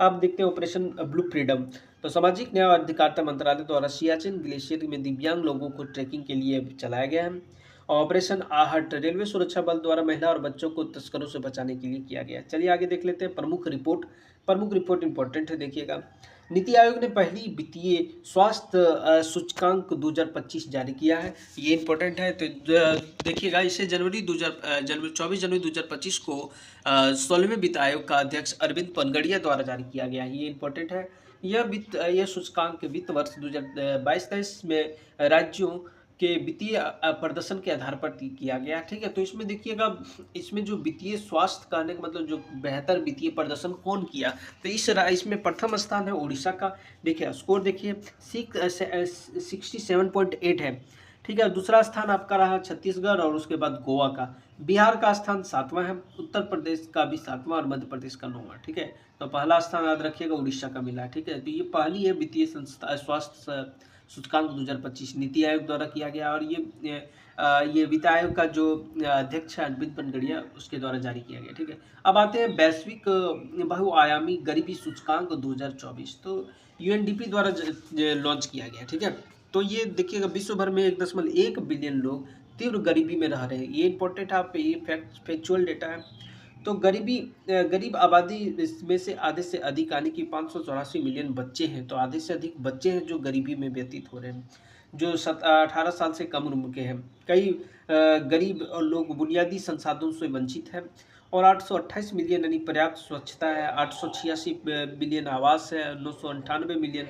अब देखते हैं ऑपरेशन ब्लू फ्रीडम, तो सामाजिक न्याय और अधिकारिता मंत्रालय द्वारा सियाचिन ग्लेशियर में दिव्यांग लोगों को ट्रैकिंग के लिए चलाया गया है। ऑपरेशन आहट, रेलवे सुरक्षा बल द्वारा महिला और बच्चों को तस्करों से बचाने के लिए किया गया। चलिए आगे देख लेते हैं प्रमुख रिपोर्ट। प्रमुख रिपोर्ट इंपॉर्टेंट है, देखिएगा। नीति आयोग ने पहली वित्तीय स्वास्थ्य सूचकांक 2025 जारी किया है, ये इंपॉर्टेंट है। तो देखिएगा, इसे जनवरी 24 जनवरी 2025 को 16वें वित्त आयोग का अध्यक्ष अरविंद पनगड़िया द्वारा जारी किया गया है, ये इंपॉर्टेंट है। यह सूचकांक वित्त वर्ष 2022-23 में राज्यों के वित्तीय प्रदर्शन के आधार पर किया गया। ठीक है। तो इसमें देखिएगा, इसमें जो वित्तीय स्वास्थ्य कहने का मतलब जो बेहतर वित्तीय प्रदर्शन कौन किया, तो इसमें प्रथम स्थान है उड़ीसा का। देखिए स्कोर देखिए 67.8 है। ठीक है। दूसरा स्थान आपका रहा छत्तीसगढ़ और उसके बाद गोवा का। बिहार का स्थान 7वां है, उत्तर प्रदेश का भी 7वां और मध्य प्रदेश का 9वां। ठीक है। तो पहला स्थान याद रखिएगा उड़ीसा का मिला है। ठीक है। तो ये पहली है वित्तीय संस्था स्वास्थ्य सूचकांक 2025 नीति आयोग द्वारा किया गया, और ये वित्त आयोग का जो अध्यक्ष है अरविंद पनगड़िया, उसके द्वारा जारी किया गया। ठीक है। अब आते हैं वैश्विक बहुआयामी गरीबी सूचकांक 2024, तो यूएनडीपी द्वारा लॉन्च किया गया। ठीक है। तो ये देखिएगा, विश्व भर में 1.1 बिलियन लोग तीव्र गरीबी में रह रहे हैं, ये इंपॉर्टेंट है, आप ये फैक्चुअल डेटा है। तो गरीब आबादी इसमें से आधे से अधिक यानी कि 584 मिलियन बच्चे हैं, तो आधे से अधिक बच्चे हैं जो गरीबी में व्यतीत हो रहे हैं, जो 18 साल से कम उम्र के हैं। कई गरीब लोग बुनियादी संसाधनों से वंचित हैं, और 828 मिलियन यानी पर्याप्त स्वच्छता है, 886 मिलियन आवास है, 998 मिलियन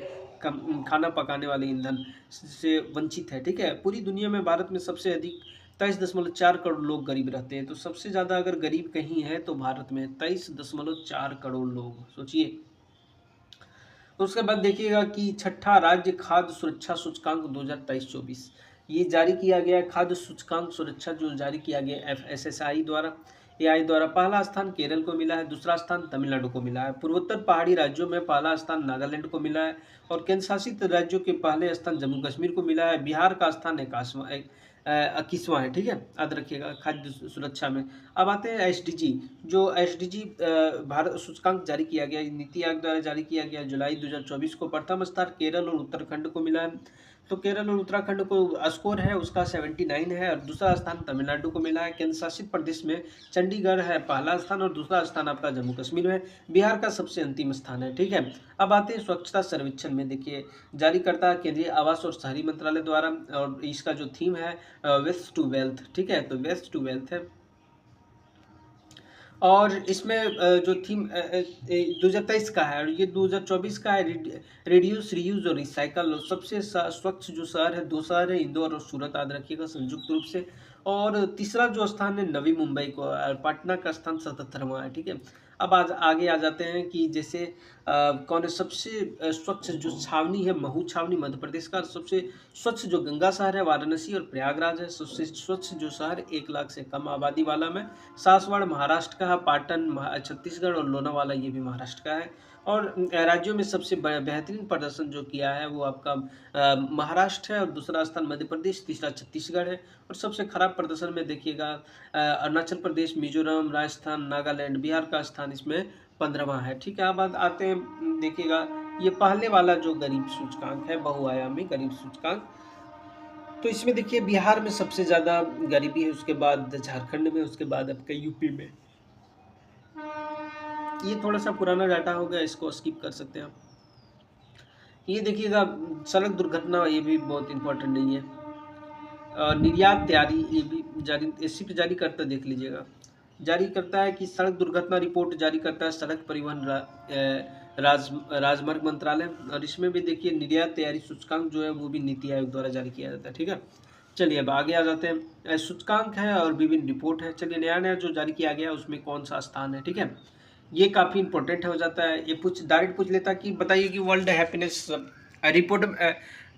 खाना पकाने वाले ईंधन से वंचित है। ठीक है। पूरी दुनिया में भारत में सबसे अधिक 23.4 करोड़ लोग गरीब रहते हैं, तो सबसे ज़्यादा अगर गरीब कहीं है तो भारत में 23.4 करोड़ लोग, सोचिए। तो उसके बाद देखिएगा कि छठा राज्य खाद्य सुरक्षा सूचकांक 2023-24, ये जारी किया गया है। खाद्य सूचकांक सुरक्षा जो जारी किया गया FSSAI द्वारा, AI द्वारा। पहला स्थान केरल को मिला है, दूसरा स्थान तमिलनाडु को मिला है। पूर्वोत्तर पहाड़ी राज्यों में पहला स्थान नागालैंड को मिला है, और केंद्र शासित राज्यों के पहले स्थान जम्मू कश्मीर को मिला है। बिहार का स्थान 21वां है। ठीक है। याद रखिएगा खाद्य सुरक्षा में। अब आते हैं SDG, जो SDG भारत सूचकांक जारी किया गया, नीति आयोग द्वारा जारी किया गया जुलाई 2024 को। प्रथम स्थान केरल और उत्तराखंड को मिला है, तो केरल और उत्तराखंड को स्कोर है उसका 79 है, और दूसरा स्थान तमिलनाडु को मिला है। केंद्र शासित प्रदेश में चंडीगढ़ है पहला स्थान, और दूसरा स्थान आपका जम्मू कश्मीर है। बिहार का सबसे अंतिम स्थान है। ठीक है। अब आते हैं स्वच्छता सर्वेक्षण में, देखिए जारी करता है केंद्रीय आवास और शहरी मंत्रालय द्वारा, और इसका जो थीम है वेस्ट टू वेल्थ। ठीक है। तो वेस्ट टू वेल्थ है, और इसमें जो थीम 2023 का है, और ये 2024 का है, रिड्यूस रियूज और रिसाइकल। सबसे स्वच्छ जो शहर है, 2 शहर है, इंदौर और सूरत, याद रखिएगा संयुक्त रूप से। और तीसरा जो स्थान है नवी मुंबई को, और पटना का स्थान 77वां है। ठीक है। अब आगे आ जाते हैं कि जैसे कौन है सबसे स्वच्छ जो छावनी है, महू छावनी मध्य प्रदेश का। सबसे स्वच्छ जो गंगा शहर है वाराणसी और प्रयागराज है। सबसे स्वच्छ जो शहर 1 लाख से कम आबादी वाला में सासवाड़ महाराष्ट्र का है, पाटन छत्तीसगढ़, और लोनावाला ये भी महाराष्ट्र का है। और राज्यों में सबसे बेहतरीन प्रदर्शन जो किया है वो आपका महाराष्ट्र है, और दूसरा स्थान मध्य प्रदेश, तीसरा छत्तीसगढ़ है। और सबसे खराब प्रदर्शन में देखिएगा अरुणाचल प्रदेश, मिजोरम, राजस्थान, नागालैंड, बिहार का स्थान इसमें 15वां है। ठीक है। अब आते हैं देखिएगा, ये पहले वाला जो गरीब सूचकांक है, बहुआयामी गरीब सूचकांक, तो इसमें देखिए बिहार में सबसे ज़्यादा गरीबी है, उसके बाद झारखंड में, उसके बाद आपका यूपी में। ये थोड़ा सा पुराना डाटा हो गया, इसको स्किप कर सकते हैं आप। ये देखिएगा सड़क दुर्घटना, ये भी बहुत इम्पोर्टेंट नहीं है। निर्यात तैयारी, ये भी जारी एसिप जारी करता, देख लीजिएगा। जारी करता है कि सड़क दुर्घटना रिपोर्ट जारी करता है सड़क परिवहन राजमार्ग मंत्रालय। और इसमें भी देखिए निर्यात तैयारी सूचकांक जो है वो भी नीति आयोग द्वारा जारी किया जाता है, ठीक है। चलिए अब आगे आ जाते हैं। सूचकांक है और विभिन्न रिपोर्ट है। चलिए नया नया जो जारी किया गया है उसमें कौन सा स्थान है, ठीक है। ये काफ़ी इंपॉर्टेंट हो जाता है। ये डायरेक्ट पूछ लेता कि बताइए कि वर्ल्ड हैप्पीनेस रिपोर्ट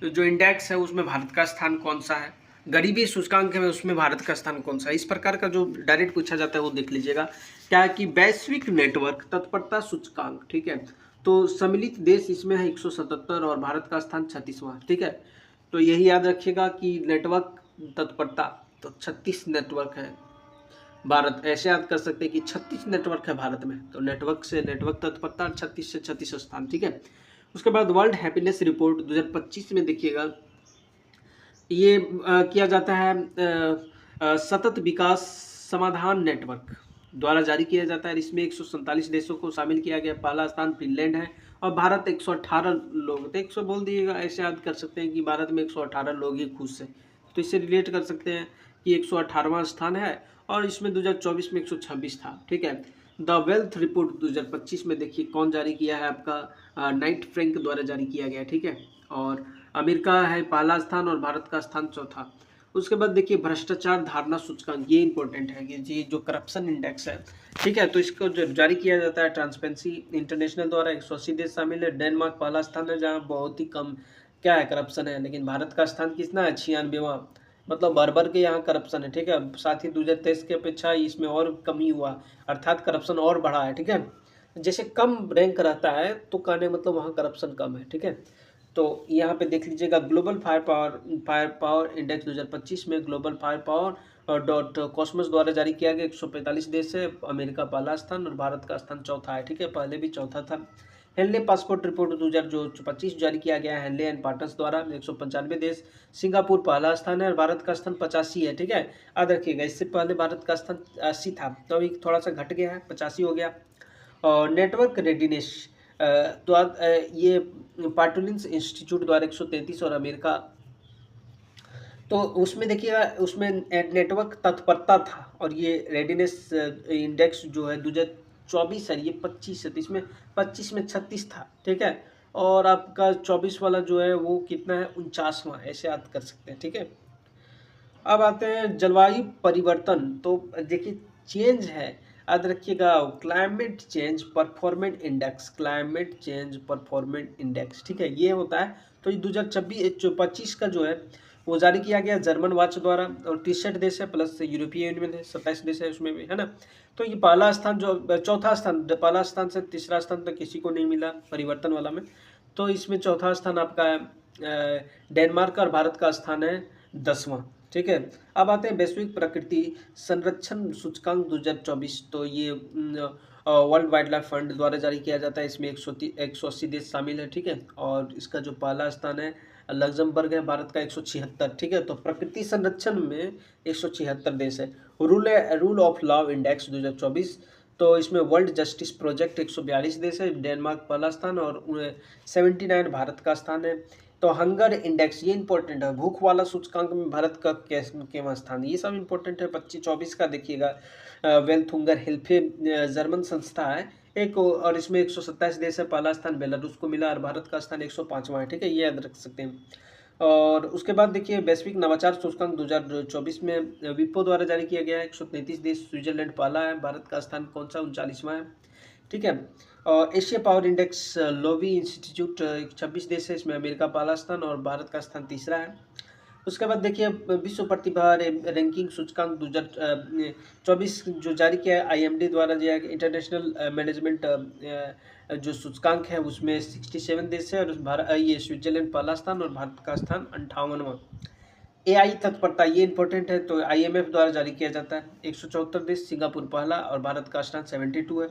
जो इंडेक्स है उसमें भारत का स्थान कौन सा है। गरीबी सूचकांक है उसमें भारत का स्थान कौन सा है। इस प्रकार का जो डायरेक्ट पूछा जाता है वो देख लीजिएगा। क्या है कि वैश्विक नेटवर्क तत्परता सूचकांक, ठीक है। तो सम्मिलित देश इसमें है 177 और भारत का स्थान 36वां, ठीक है। तो यही याद रखिएगा कि नेटवर्क तत्परता तो 36 नेटवर्क है भारत, ऐसे याद कर सकते हैं कि 36 नेटवर्क है भारत में। तो नेटवर्क से नेटवर्क तत्परता 36 से 36 स्थान, ठीक है। उसके बाद वर्ल्ड हैप्पीनेस रिपोर्ट 2025 में देखिएगा ये किया जाता है सतत विकास समाधान नेटवर्क द्वारा जारी किया जाता है। इसमें 147 देशों को शामिल किया गया। पहला स्थान फिनलैंड है और भारत 118 लोग, तो 100 बोल दिएगा, ऐसे याद कर सकते हैं कि भारत में 118 लोग ही खुश से, तो इससे रिलेट कर सकते हैं कि 118वां स्थान है। और इसमें 2024 में 126 था, ठीक है। द वेल्थ रिपोर्ट 2025 में देखिए कौन जारी किया है, आपका नाइट फ्रैंक द्वारा जारी किया गया, ठीक है। और अमेरिका है पहला स्थान और भारत का स्थान चौथा। उसके बाद देखिए भ्रष्टाचार धारणा सूचकांक, ये इंपॉर्टेंट है कि ये जो करप्शन इंडेक्स है, ठीक है। तो इसको जो जारी किया जाता है ट्रांसपेरेंसी इंटरनेशनल द्वारा। 180 देश शामिल है। डेनमार्क पहला स्थान है जहाँ बहुत ही कम क्या है करप्शन है। लेकिन भारत का स्थान कितना है, 96वां, मतलब भर के यहाँ करप्शन है, ठीक है। साथ ही 2023 की अपेक्षा इसमें और कमी हुआ, अर्थात करप्शन और बढ़ा है, ठीक है। जैसे कम रैंक रहता है तो कहने मतलब वहाँ करप्शन कम है, ठीक है। तो यहाँ पे देख लीजिएगा ग्लोबल फायर पावर इंडेक्स 2025 में global fire power dot Cosmos द्वारा जारी किया गया। 145 देश है। अमेरिका पहला स्थान और भारत का स्थान चौथा है, ठीक है। पहले भी चौथा था। हेनले पासपोर्ट रिपोर्ट 2025 जारी किया गया है हेनले एंड पार्टनर्स द्वारा। 195 देश। सिंगापुर पहला स्थान है और भारत का स्थान 85 है, ठीक है। याद रखिएगा इससे पहले भारत का स्थान 80 था, तो अभी थोड़ा सा घट गया है, 85 हो गया। और नेटवर्क रेडीनेस ये पार्टुलिंस इंस्टीट्यूट द्वारा 133 और अमेरिका, तो उसमें देखिएगा उसमें नेटवर्क तत्परता था और ये रेडीनेस इंडेक्स जो है 2024 है, ये 25 है। तो इसमें 25 में 36 था, ठीक है। और आपका 24 वाला जो है वो कितना है, 49वां, ऐसे याद कर सकते हैं, ठीक है। अब आते हैं जलवायु परिवर्तन। तो देखिए चेंज है, याद रखिएगा climate change performance index, climate change performance index, ठीक है, ये होता है। तो ये 2025 का जो है वो जारी किया गया जर्मन वाच द्वारा। और 63 देश है प्लस यूरोपीय यूनियन है, 27 देश है उसमें भी, है ना। तो ये पहला स्थान जो चौथा स्थान, पहला स्थान से तीसरा स्थान तक किसी को नहीं मिला परिवर्तन वाला में। तो इसमें चौथा स्थान आपका डेनमार्क और भारत का स्थान है 10वां, ठीक है। अब आते हैं वैश्विक प्रकृति संरक्षण सूचकांक 2024। तो ये वर्ल्ड वाइल्ड लाइफ फंड द्वारा जारी किया जाता है। इसमें 180 देश शामिल है, ठीक है। और इसका जो पहला स्थान है लग्जमबर्ग है, भारत का 176, ठीक है। तो प्रकृति संरक्षण में 176 देश है। रूल ऑफ लॉ इंडेक्स 2024, तो इसमें वर्ल्ड जस्टिस प्रोजेक्ट 142 देश है। डेनमार्क पहला स्थान और 79 भारत का स्थान है। तो हंगर इंडेक्स ये इंपॉर्टेंट है। भूख वाला सूचकांक में भारत का केवां स्थान, ये सब इंपॉर्टेंट है। 25-24 का देखिएगा वेल्थुंगर हिल्फे जर्मन संस्था है एक, और इसमें 127 देश है। पहला स्थान बेलारूस को मिला और भारत का स्थान 105वां है, ठीक है, ये याद रख सकते हैं। और उसके बाद देखिए वैश्विक नवाचार सूचकांक 2024 में विपो द्वारा जारी किया गया है। 133 देश, स्विट्जरलैंड पहला है, भारत का स्थान कौन सा, 39वां है, ठीक है। Asia power index Loewi institute 26 देश है, इसमें अमेरिका पहला स्थान और भारत का स्थान तीसरा है। उसके बाद देखिए विश्व प्रतिभा रैंकिंग सूचकांक 2024 जो जारी किया है आईएमडी द्वारा, जो इंटरनेशनल मैनेजमेंट जो सूचकांक है उसमें 67 देश है और ये स्विट्जरलैंड पहला स्थान और भारत का स्थान 58वां। एआई तत्परता ये इंपॉर्टेंट है, तो आईएमएफ द्वारा जारी किया जाता है। 174 देश, सिंगापुर पहला और भारत का स्थान 72 है।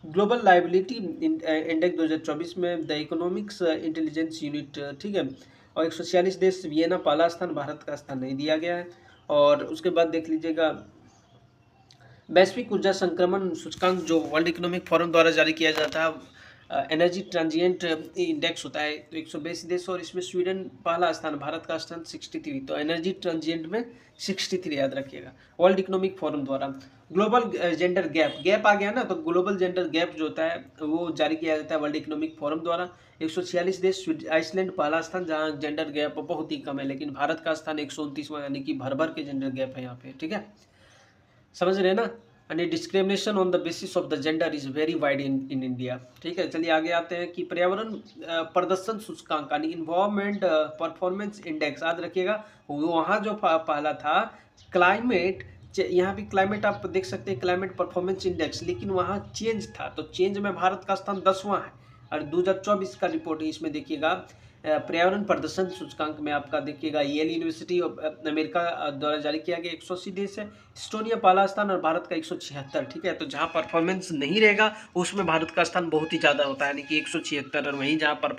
ग्लोबल लाइबिलिटी इंडेक्स 2024 में द इकोनॉमिक्स इंटेलिजेंस यूनिट, ठीक है। और 146 देश, वियना पहला स्थान, भारत का स्थान नहीं दिया गया है। और उसके बाद देख लीजिएगा वैश्विक ऊर्जा संक्रमण सूचकांक जो वर्ल्ड इकोनॉमिक फोरम द्वारा जारी किया जाता है एनर्जी ट्रांजिएंट इंडेक्स होता है तो 182 देश, और इसमें स्वीडन पहला स्थान, भारत का स्थान 63। तो एनर्जी ट्रांजिएंट में 63 याद रखिएगा। वर्ल्ड इकोनॉमिक फोरम द्वारा ग्लोबल जेंडर गैप आ गया ना, तो ग्लोबल जेंडर गैप जो होता है वो जारी किया जाता है वर्ल्ड इकोनॉमिक फोरम द्वारा। 146 देश, आइसलैंड पहला स्थान जहाँ जेंडर गैप बहुत ही कम है, लेकिन भारत का स्थान 129वां, यानी कि भर भर के जेंडर गैप है यहाँ पे, ठीक है, समझ रहे हैं ना। And discrimination on the basis of the gender is very wide in India, ठीक है। चलिए आगे आते हैं कि पर्यावरण प्रदर्शन सूचकांक यानी इन्वायरमेंट परफॉर्मेंस इंडेक्स, याद रखिएगा वहाँ जो पहला था क्लाइमेट, यहाँ भी क्लाइमेट आप देख सकते हैं क्लाइमेट परफॉर्मेंस इंडेक्स, लेकिन वहाँ चेंज था, तो चेंज में भारत का स्थान 10वां है। और 2024 का रिपोर्ट है, इसमें देखिएगा पर्यावरण प्रदर्शन सूचकांक में आपका देखिएगा येल यूनिवर्सिटी ऑफ अमेरिका द्वारा जारी किया गया 180 देश है, इस्टोनिया पहला स्थान और भारत का 176, ठीक है। तो जहाँ परफॉर्मेंस नहीं रहेगा उसमें भारत का स्थान बहुत ही ज़्यादा होता है, यानी कि 176, और वहीं जहाँ पर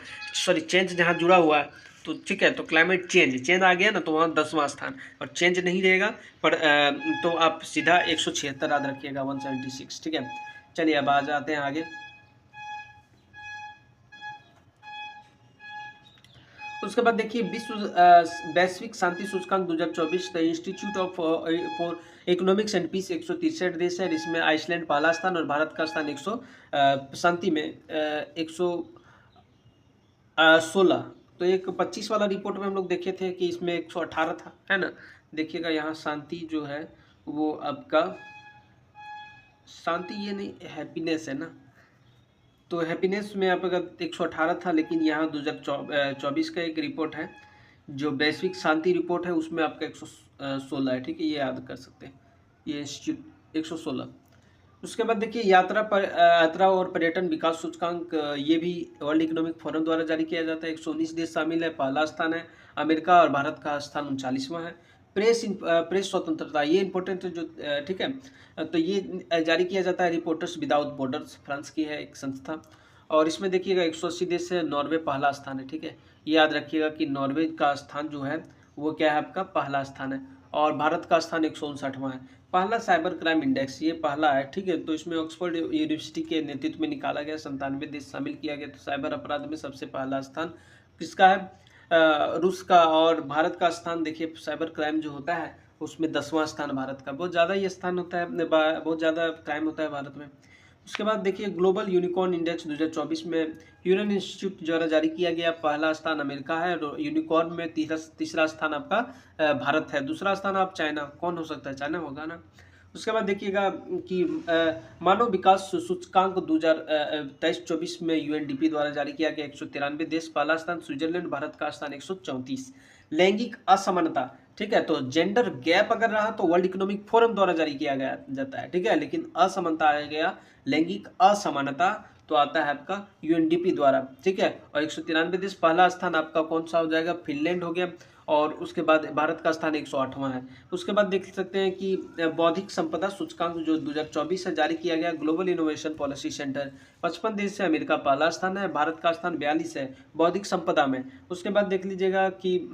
चेंज जहाँ जुड़ा हुआ है तो ठीक है, तो क्लाइमेट चेंज आ गया ना, तो वहाँ 10वां स्थान, और चेंज नहीं रहेगा पर तो आप सीधा 176 याद रखिएगा, 176, ठीक है। चलिए अब आ जाते हैं आगे। उसके बाद देखिए विश्व वैश्विक शांति सूचकांक 2024, the institute of for economics and peace 163 देश है, इसमें आइसलैंड पहला स्थान और भारत का स्थान 100 शांति में 116। तो एक 25 वाला रिपोर्ट में हम लोग देखे थे कि इसमें 118 था, है ना। देखिएगा यहाँ शांति जो है वो आपका शांति ये नहीं हैप्पीनेस है ना, तो हैप्पीनेस में आपका 118 था, लेकिन यहाँ 2024 का एक रिपोर्ट है जो वैश्विक शांति रिपोर्ट है, उसमें आपका 116 है, ठीक है, ये याद कर सकते हैं, ये इंस्टीट्यूट 116। उसके बाद देखिए यात्रा और पर्यटन विकास सूचकांक, ये भी वर्ल्ड इकोनॉमिक फोरम द्वारा जारी किया जाता है। 119 देश शामिल है, पहला स्थान है अमेरिका और भारत का स्थान 39वां है। प्रेस स्वतंत्रता, ये इंपॉर्टेंट है जो ठीक है, तो ये जारी किया जाता है रिपोर्टर्स विदाउट बॉर्डर्स, फ्रांस की है एक संस्था, और इसमें देखिएगा 180 देश से नॉर्वे पहला स्थान है, ठीक है। ये याद रखिएगा कि नॉर्वे का स्थान जो है वो क्या है, आपका पहला स्थान है, और भारत का स्थान 159वां है। पहला साइबर क्राइम इंडेक्स ये पहला है, ठीक है, तो इसमें ऑक्सफोर्ड यूनिवर्सिटी के नेतृत्व में निकाला गया, 97 देश शामिल किया गया। तो साइबर अपराध में सबसे पहला स्थान किसका है, रूस का, और भारत का स्थान देखिए साइबर क्राइम जो होता है उसमें 10वां स्थान भारत का, बहुत ज़्यादा ये स्थान होता है, बहुत ज़्यादा क्राइम होता है भारत में। उसके बाद देखिए ग्लोबल यूनिकॉर्न इंडेक्स 2024 में यूनियन इंस्टीट्यूट द्वारा जारी किया गया, पहला स्थान अमेरिका है, और यूनिकॉर्न में तीसरा स्थान आपका भारत है, दूसरा स्थान आप चाइना, कौन हो सकता है, चाइना होगा ना। उसके बाद देखिएगा कि मानव विकास सूचकांक 2023-24 में यूएनडीपी द्वारा जारी किया गया, 193 देश, पहला स्थान स्विट्जरलैंड, भारत का स्थान 134। लैंगिक असमानता, ठीक है, तो जेंडर गैप अगर रहा तो वर्ल्ड इकोनॉमिक फोरम द्वारा जारी किया गया जाता है, ठीक है, लेकिन असमानता आ गया, लैंगिक असमानता तो आता है आपका यूएनडीपी द्वारा, ठीक है। और 193 देश, पहला स्थान आपका कौन सा हो जाएगा, फिनलैंड हो गया, और उसके बाद भारत का स्थान 108वां है। उसके बाद देख सकते हैं कि बौद्धिक संपदा सूचकांक जो 2024 से जारी किया गया, ग्लोबल इनोवेशन पॉलिसी सेंटर 55 देश से अमेरिका पहला स्थान है, भारत का स्थान 42 है बौद्धिक संपदा में। उसके बाद देख लीजिएगा कि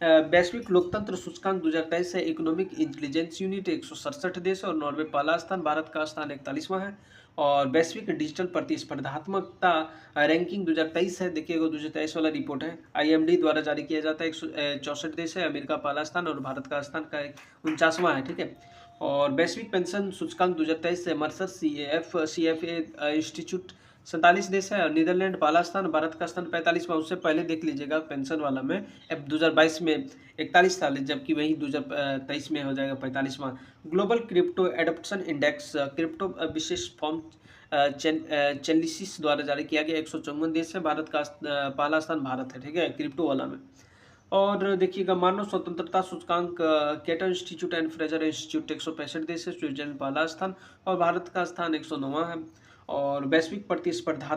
वैश्विक लोकतंत्र सूचकांक 2023 है, इकोनॉमिक इंटेलिजेंस यूनिट 167 देश और नॉर्वे पहला स्थान, भारत का स्थान 41वां है। और वैश्विक डिजिटल प्रतिस्पर्धात्मकता रैंकिंग 2023 है, देखिएगा 2023 वाला रिपोर्ट है, IMD द्वारा जारी किया जाता है, 164 देश है, अमेरिका पहला स्थान और भारत का स्थान का 49वां है, ठीक है। और वैश्विक पेंशन सूचकांक 2023 से मर्सर CFA इंस्टीट्यूट 47 देश है, और नीदरलैंड पहला स्थान, भारत का स्थान 45वां। उससे पहले देख लीजिएगा पेंशन वाला में अब 2022 में 41 था, जबकि वही 2023 में हो जाएगा 45वां। Global crypto adoption index crypto विशेष फॉर्म चेनलिसिस द्वारा जारी किया गया, 154 देश है, भारत का पहला स्थान भारत है, ठीक है, क्रिप्टो वाला में। और देखिएगा मानव स्वतंत्रता सूचकांक cater institute and Fraser institute 165 देश है, स्विट्जरलैंड पहला स्थान और भारत का स्थान 109वां है। और वैश्विक प्रतिस्पर्धा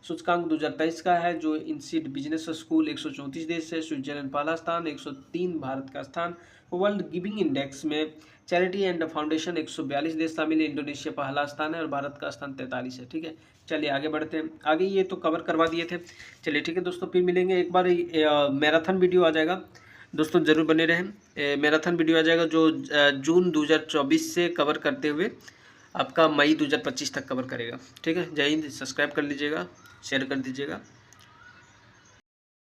सूचकांक 2023 का है, जो इंसीड बिजनेस स्कूल 134 देश है, स्विट्जरलैंड पहला स्थान 103, भारत का स्थान। वर्ल्ड गिविंग इंडेक्स में चैरिटी एंड फाउंडेशन 142 देश शामिल है, इंडोनेशिया पहला स्थान है और भारत का स्थान 43 है, ठीक है। चलिए आगे बढ़ते हैं, आगे ये तो कवर करवा दिए थे। चलिए ठीक है दोस्तों, फिर मिलेंगे एक बार, मैराथन वीडियो आ जाएगा दोस्तों, ज़रूर बने रहें। मैराथन वीडियो आ जाएगा जो जून 2024 से कवर करते हुए आपका मई 2025 तक कवर करेगा। ठीक है, जय हिंद। सब्सक्राइब कर लीजिएगा, शेयर कर दीजिएगा।